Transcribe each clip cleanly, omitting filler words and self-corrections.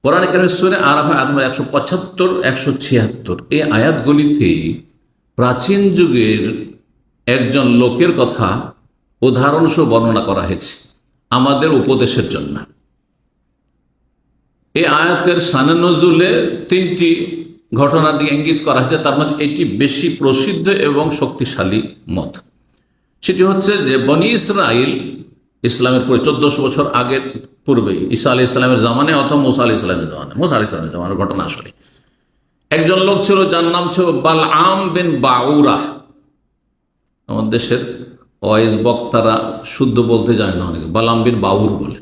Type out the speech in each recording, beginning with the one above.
কোরআন কারীমের সূরা আরাফ আয়াত নম্বর 175 176 এই আয়াতগুলিতে প্রাচীন যুগের একজন লোকের কথা উদাহরণসহ বর্ণনা করা হয়েছে আমাদের উপদেশের জন্য। এই আয়াতের শানে নজুলে তিনটি ঘটনার দিকে ইঙ্গিত করা হয়েছে, তার মধ্যে এটি বেশি প্রসিদ্ধ এবং শক্তিশালী মত। সেটি হচ্ছে যে বনি ইসরাইল ইসলামের পরে 1400 বছর আগের পূর্বে ঈসা আলাইহিস সালামের জামানে অথবা মুসা আলাইহিস সালামের জামানে, মুসা আলাইহিস সালামের জামানের ঘটনা আসলে। একজন লোক ছিল যার নাম ছিল বালআম বিন বাউরা। আমাদের দেশের ওয়াইজ বক্তারা শুদ্ধ বলতে জানে না, অনেকে বালাম বিন বাউর বলে,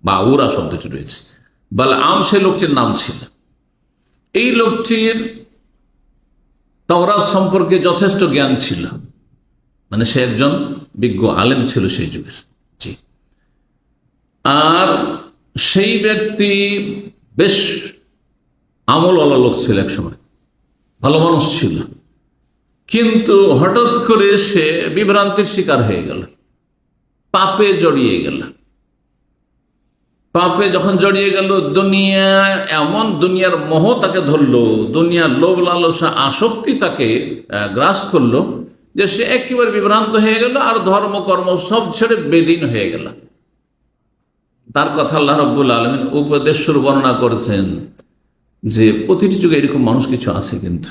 বাউরা শব্দটি রয়েছে। বালআম সেই লোকটির নাম ছিল। এই লোকটির তাওরাত সম্পর্কে যথেষ্ট জ্ঞান ছিল, মানে সে একজন বিজ্ঞ আলেম ছিল সেই যুগের। জি, আর সেই ব্যক্তি বেশ আমলওয়ালা লোক ছিল, এক সময় ভালো মানুষ ছিল, কিন্তু হঠাৎ করে সে বিভ্রান্তির শিকার হয়ে গেল, পাপে জড়িয়ে গেল। পাপে যখন জড়িয়ে গেল, দুনিয়া এমন দুনিয়ার মোহ তাকে ধরলো, দুনিয়ার লোভ লালসা আসক্তি তাকে গ্রাস করলো যে সে একেবারে বিভ্রান্ত হয়ে গেল আর ধর্মকর্ম সব ছেড়ে বেদিন হয়ে গেল। তার কথা আল্লাহ রাব্বুল আলামিন উপদেশ বর্ণনা করেছেন যে প্রতিটি যুগে এরকম মানুষ কিছু আছে, কিন্তু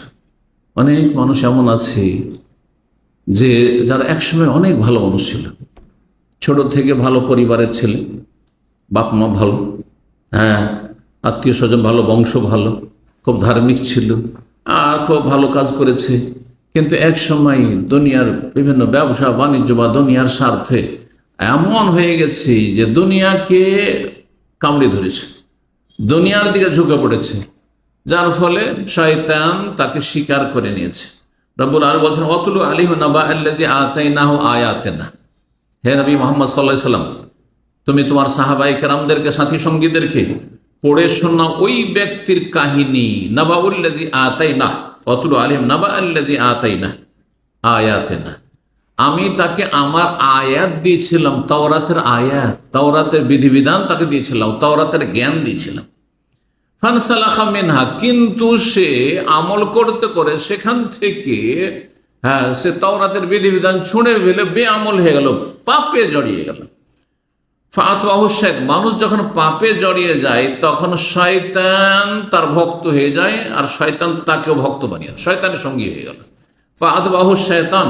অনেক মানুষ এমন আছে যে যারা একসময় অনেক ভালো মানুষ ছিল, ছোট থেকে ভালো পরিবারের ছেলে, বাপ মা ভালো, হ্যাঁ, আত্মীয় স্বজন ভালো, বংশ ভালো, খুব ধার্মিক ছিল আর খুব ভালো কাজ করেছে, কিন্তু এক সময় দুনিয়ার বিভিন্ন ব্যবসা বাণিজ্য বা দুনিয়ার স্বার্থে এমন হয়ে গেছে যে দুনিয়াকে কামড়ে ধরেছে, দুনিয়ার দিকে ঝুঁকে পড়েছে, যার ফলে শয়তান তাকে শিকার করে নিয়েছে। রব্বুল আলামিন বলছেন ওয়াতলু আলাইহিম নাবা আল্লাযী আতাইনাহু আয়াতিনা। হে নবী মুহাম্মদ সাল্লাল্লাহু আলাইহি ওয়াসাল্লাম, তুমি তোমার সাহাবায়ে কেরামদেরকে, সাথী সঙ্গীদেরকে পড়ে শোনাও ওই ব্যক্তির কাহিনী, নাবাউল্লাযী আতাইনা, ওয়াতলু আলাইহিম নাবা আল্লাযী আতাইনা আয়াতিনা। আমি তাকে আমার আয়াত দিয়েছিলাম, তাওরাতের আয়াত, তাওরাতের বিধিবিধান তাকে দিয়েছিলাম, তাওরাতের জ্ঞান দিয়েছিলাম। ফানসালাখা মিনহা, কিন্তু সে আমল করতে করে সেখান থেকে সে তাওরাতের বিধিবিধান ছুঁড়ে ফেলে বেআমল হয়ে গেল, পাপে জড়িয়ে গেল। ফাতওয়াহু শাইতান, মানুষ যখন পাপে জড়িয়ে যায় তখন শয়তান তার ভক্ত হয়ে যায় আর শয়তান তাকেও ভক্ত বানিয়ে, শয়তানের সঙ্গী হয়ে গেল। ফাতওয়াহু শাইতান,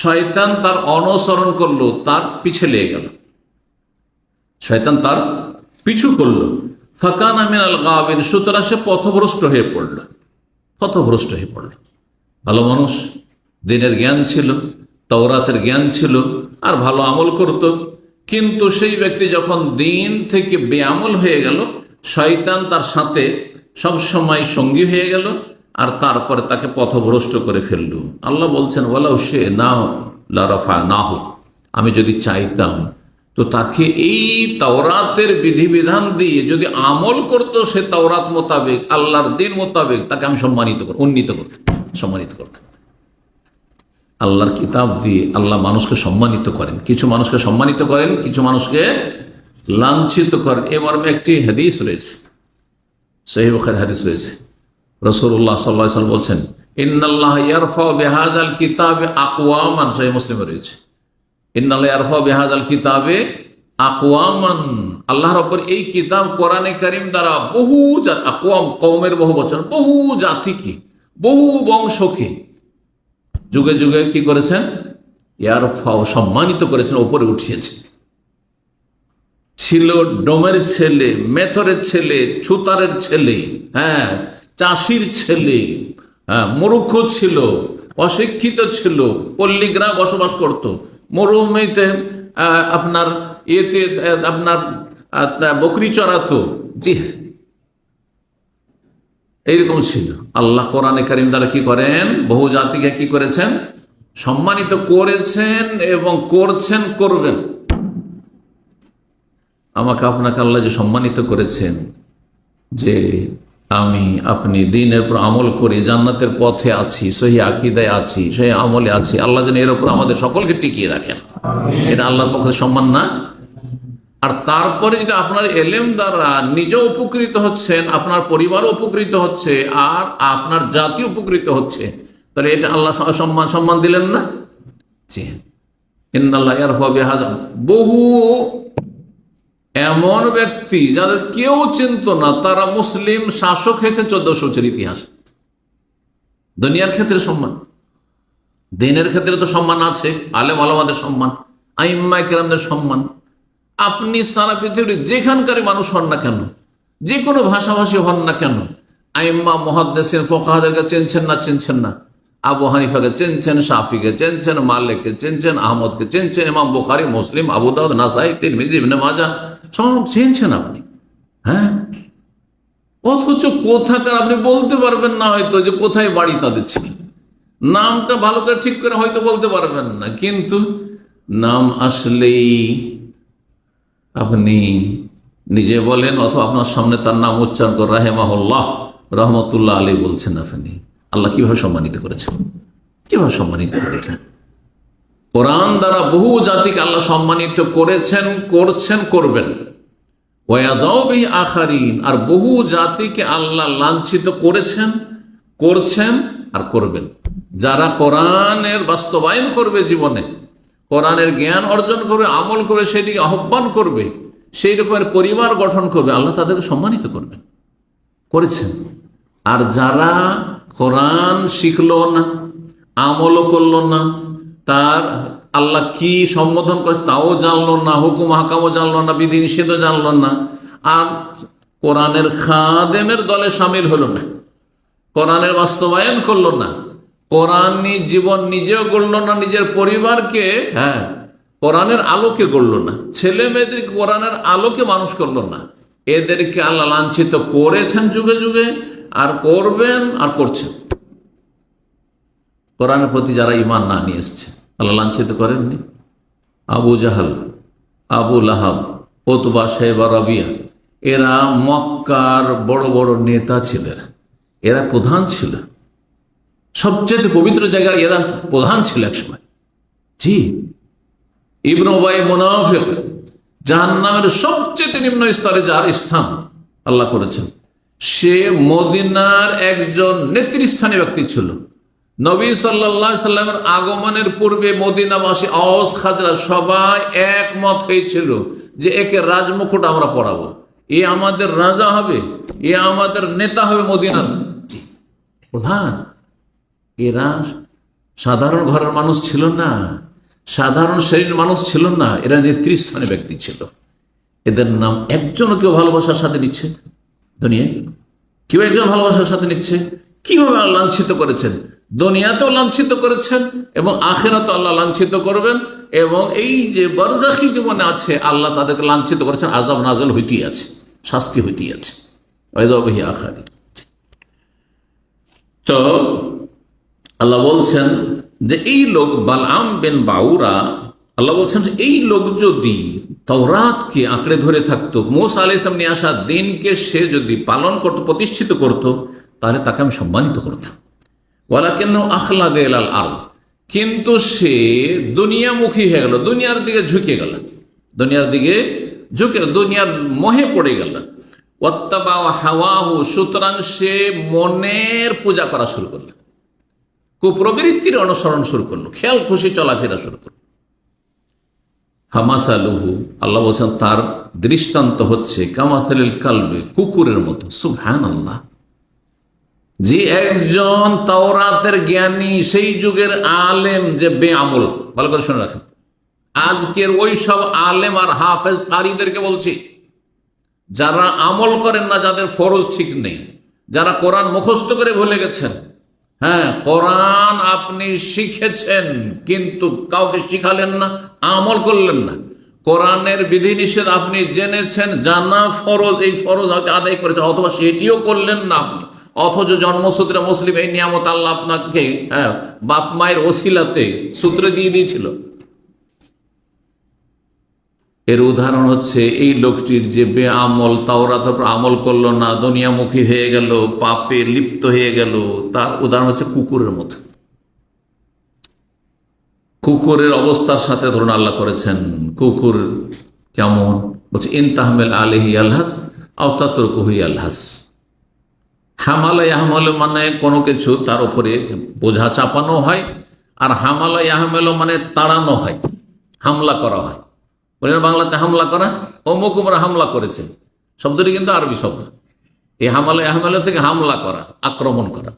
শয়তান তার অনুসরণ করলো, তার পিছে লেগে গেল, শয়তান তার পিছু করলো। ফাকানা মিনাল গাবিন, সুতরাং সে পথভ্রষ্ট হয়ে পড়ল, পথভ্রষ্ট হয়ে পড়ল। ভালো মানুষ, দিনের জ্ঞান ছিল, তাওরাতের জ্ঞান ছিল আর ভালো আমল করত, কিন্তু সেই ব্যক্তি যখন দিন থেকে বেআমল হয়ে গেল, শয়তান তার সাথে সবসময় সঙ্গী হয়ে গেল আর তারপরে তাকে পথভ্রষ্ট করে ফেলল। আল্লাহ বলছেন ওয়ালাউ শে না লারাফা নাহু, আমি যদি চাইতাম তো তাকে এই তাওরাতের বিধিবিধান দিয়ে যদি আমল করত, সে তাওরাত মোতাবেক, আল্লাহর দিন মোতাবেক, তাকে আমি সম্মানিত করতাম, উন্নীত করতাম, সম্মানিত করতাম। আল্লাহর কিতাব দিয়ে আল্লাহ মানুষকে সম্মানিত করেন, কিছু মানুষকে সম্মানিত করেন, কিছু মানুষকে লাঞ্ছিত করেন। এ মর্মে একটি হাদিস রয়েছে, সহিহ বুখারীর হাদিস রয়েছে, রাসূলুল্লাহ সাল্লাল্লাহু আলাইহি ওয়াসাল্লাম বলছেন ইন্নাল্লাহ ইয়ারফাউ বিহাযাল কিতাবে আকওয়ামান, সহিহ মুসলিমে রয়েছে, ইন্নাল্লাহ ইয়ারফাউ বিহাযাল কিতাবে আকওয়ামান, আল্লাহ রাব্বুল এই কিতাব কোরআনে কারীম দ্বারা বহু জাতি, আকওয়াম কওমের বহু বচন, বহু জাতিকে, বহু বংশকে যুগে যুগে কি করেছেন, ইয়ারফাউ সম্মানিত করেছেন, উপরে উঠিয়েছে। ছিল ডোমের ছেলে, মেথরের ছেলে, ছুতারের ছেলে, হ্যাঁ, চাষির ছেলে, মূর্খ ছিল, অশিক্ষিত ছিল, পল্লীগ্রামে বসবাস করত, মরুভূমিতে আপনার ইয়েতে আপনার বকরি চড়াতো, জি হ্যাঁ, এইরকম ছিল। আল্লাহ কোরআনে কারীম দ্বারা কি করেন, বহু জাতিকে কি করেছেন, সম্মানিত করেছেন এবং করছেন, করবেন। আমাকে আপনাকে আল্লাহ যে সম্মানিত করেছেন যে আমি আপনি দিনের উপর আমল করি, জান্নাতের পথে আছি, সহি আকীদায় আছি, সহি আমলে আছি, আল্লাহ যেন এর উপর আমাদের সকলকে টিকিয়ে রাখেন, এটা আল্লাহর পক্ষে সম্মান না? আর তারপরে যদি আপনার এলেম দ্বারা নিজেও উপকৃত হচ্ছেন, আপনার পরিবারও উপকৃত হচ্ছে, আর আপনার জাতি উপকৃত হচ্ছে, তাহলে এটা আল্লাহ সম্মান দিলেন না? জি, ইন্নাল্লাহ ইয়ারফা বিহাযা। বহু এমন ব্যক্তি যাদের কেউ চিনত না, তারা মুসলিম শাসক হয়েছে 1400 বছর ইতিহাস। দুনিয়ার ক্ষেত্রে সম্মান, দিনের ক্ষেত্রে তো সম্মান আছে, আলেম ওলামাদের সম্মান, আইম্মা কেরামদের সম্মান। আপনি সারা পৃথিবীর যেখানকারই মানুষ হন না কেন, যে কোনো ভাষাভাষী হন না কেন, আইম্মা মুহাদ্দিসিন ফুকাহাদেরকে চিনছেন না? চিনছেন না? আবু হানিফাকে চিনছেন, শাফিকে চিনছেন, মালিককে চিনছেন, আহমদকে চিনছেন, ইমাম বুখারী, মুসলিম, আবু দাউদ, নাসাই, তিরমিজি, ইবনে মাজাহ সব চিনছেন আপনি। হ্যাঁ, অথচ কোথাকার আপনি বলতে পারবেন না হয়তো যে কোথায় বাড়ি তাদের ছিল, নামটা ভালো করে ঠিক করে হয়তো বলতে পারবেন না, কিন্তু নাম আসলেই আপনি নিজে বলেন অথবা আপনার সামনে তার নাম উচ্চারণ করে রাহেমাহুল্লাহ, রহমতুল্লাহ আলাইহি বলছেন আপনি। আল্লাহ কিভাবে সম্মানিত করেছেন, কিভাবে সম্মানিত করেছেন। কোরআন দ্বারা বহু জাতিকে আল্লাহ সম্মানিত করেছেন, করছেন, করবেন। ওয়াযাউ বিহি আখারিন, আর বহু জাতিকে আল্লাহ লাঞ্ছিত করেছেন, করছেন আর করবেন। যারা কোরআনের বাস্তবায়ন করবে, জীবনে কোরআনের জ্ঞান অর্জন করবে, আমল করে সেদিকে আহ্বান করবে, সেই রকমের পরিবার গঠন করবে, আল্লাহ তাদেরকে সম্মানিত করবেন, করেছেন। আর যারা কোরআন শিখলো না, আমলও করলো না, তার আল্লাহ কি সম্বোধন করে তাও জানলো না, হুকুম হাকামও জানলো না, বিধি নিষেধও জানলো না, আর কোরআনের খাদেমের দলে সামিল হলো না, কোরআনের বাস্তবায়ন করলো না, কোরআনী জীবন নিজেও গড়লো না, নিজের পরিবারকে কোরআনের আলোকে গড়লো না, ছেলে মেয়েদেরকে কোরআনের আলোকে মানুষ করলো না, এদেরকে আল্লাহ লাঞ্ছিত করেছেন যুগে যুগে, আর করবেন আর করছেন। কোরআনের প্রতি যারা ঈমান না নিয়ে এসছে আল্লাহ লাঞ্ছিত করেননি? আবু জাহাল, আবু লাহাব, উতবা, শাইবা, রাবিয়া, এরা মক্কার বড় বড় নেতা ছিলেন, এরা প্রধান ছিল, সবচেয়ে পবিত্র জায়গায় এরা প্রধান ছিল এক সময়। জি, ইবনে উবাই মুনাফিক, জাহান্নামের সবচেয়ে নিম্ন স্তরে যার স্থান আল্লাহ করেছেন, সে মদিনার একজন নেতৃস্থানীয় ব্যক্তি ছিল। নবী সাল্লাল্লাহু আলাইহি সাল্লামের আগমনের পূর্বে মদিনাবাসী আওস খাজরা সবাই একমত হয়েছিল যে একে রাজমুকুট আমরা পরাবো, এ আমাদের রাজা হবে, এ আমাদের নেতা হবে মদিনার প্রধান। এরা সাধারণ ঘরের মানুষ ছিল না, সাধারণ শ্রেণীর মানুষ ছিল না, এরা নেতৃস্থানীয় ব্যক্তি ছিল। এদের নাম একজন কেউ ভালোবাসার সাথে নিচ্ছে, দুনিয়ায় কেউ একজন ভালোবাসার সাথে নিচ্ছে। কিভাবে লাঞ্ছিত করেছেন, দুনিয়াতেও লাঞ্ছিত করেছেন এবং আখিরাতেও আল্লাহ লাঞ্ছিত করবেন, এবং এই যে বারজাখী জীবনে আছে আল্লাহ তাদেরকে লাঞ্ছিত করেছেন, আযাব নাযিল হইতেই আছে, শাস্তি হইতেই আছে। ওয়াযাউ বিহি আখারিন। তো আল্লাহ বলছেন যে এই লোক বালআম বিন বাউরা, আল্লাহ বলছেন যে এই লোক যদি তাওরাতকে আঁকড়ে ধরে থাকতো, মূসা আলাইহিস সালাম নিয়ে আসা দিনকে সে যদি পালন করত, প্রতিষ্ঠিত করত, তাহলে তাকে আমি সম্মানিত করতাম। ওয়ালাকিন্নাহু আখলাদা ইলাল আরদ, কিন্তু সে দুনিয়ামুখী হয়ে গেল, দুনিয়ার দিকে ঝুঁকে গেল, দুনিয়ার দিকে ঝুঁকে দুনিয়ার মোহে পড়ে গেল। ওয়াত্তাবা হাওয়াহু, সুতরাং সে মনের পূজা করা শুরু করল, কুপ্রবৃত্তির অনুসরণ শুরু করলো, খেয়াল খুশি চলাফেরা শুরু করলো। ফামাসালুহু, আল্লাহ বলছেন তার দৃষ্টান্ত হচ্ছে কামাসালিল কালবে, কুকুরের মতো। সুবহানাল্লাহ। যে একজন তাওরাতের জ্ঞানী, সেই যুগের আলেম যে বেআমল, ভালো করে শুনে রাখেন, আজকের ওই সব আলেম আর হাফেজ কারীদেরকে বলছি, যারা আমল করেন না, যাদের ফরজ ঠিক নেই, যারা কোরআন মুখস্থ করে ভুলে গেছেন। হ্যাঁ, কোরআন আপনি শিখেছেন কিন্তু কাউকে শিখালেন না, আমল করলেন না। কোরআনের বিধিনিষেধ আপনি জেনেছেন, জানা ফরজ, এই ফরজ হয়তো আদায় করেছেন, অথবা সেটিও করলেন না আপনি, অথচ জন্মসূত্রে মুসলিম এই নিয়ামত আল্লাহ আপনাকে বাপ মায়ের ওসিলাতে সূত্রে দিয়ে দিয়েছিল। এর উদাহরণ হচ্ছে এই লোকটির যে বেআমল, তাওরাত আমল করলো না, দুনিয়ামুখী হয়ে গেল, পাপে লিপ্ত হয়ে গেল, তার উদাহরণ হচ্ছে কুকুরের মতো। কুকুরের অবস্থার সাথে ধরুন আল্লাহ করেছেন, কুকুর কেমন বলছে ইন তাহমেল আলাইহি আলহাস আও তাতরুকুহু আলহাস। হামালা ইয়াহমালু মানে কোনো কিছু তার উপরে বোঝা চাপানো হয়, আর হামালা ইয়াহমালু মানে তাড়ানো হয়, হামলা করা হয়। বলেন বাংলাতে হামলা করা, অমুক উমরা হামলা করেছে, শব্দটি কিন্তু আরবি শব্দ। এই হামালা ইয়াহমালু থেকে হামলা করা, আক্রমণ করা।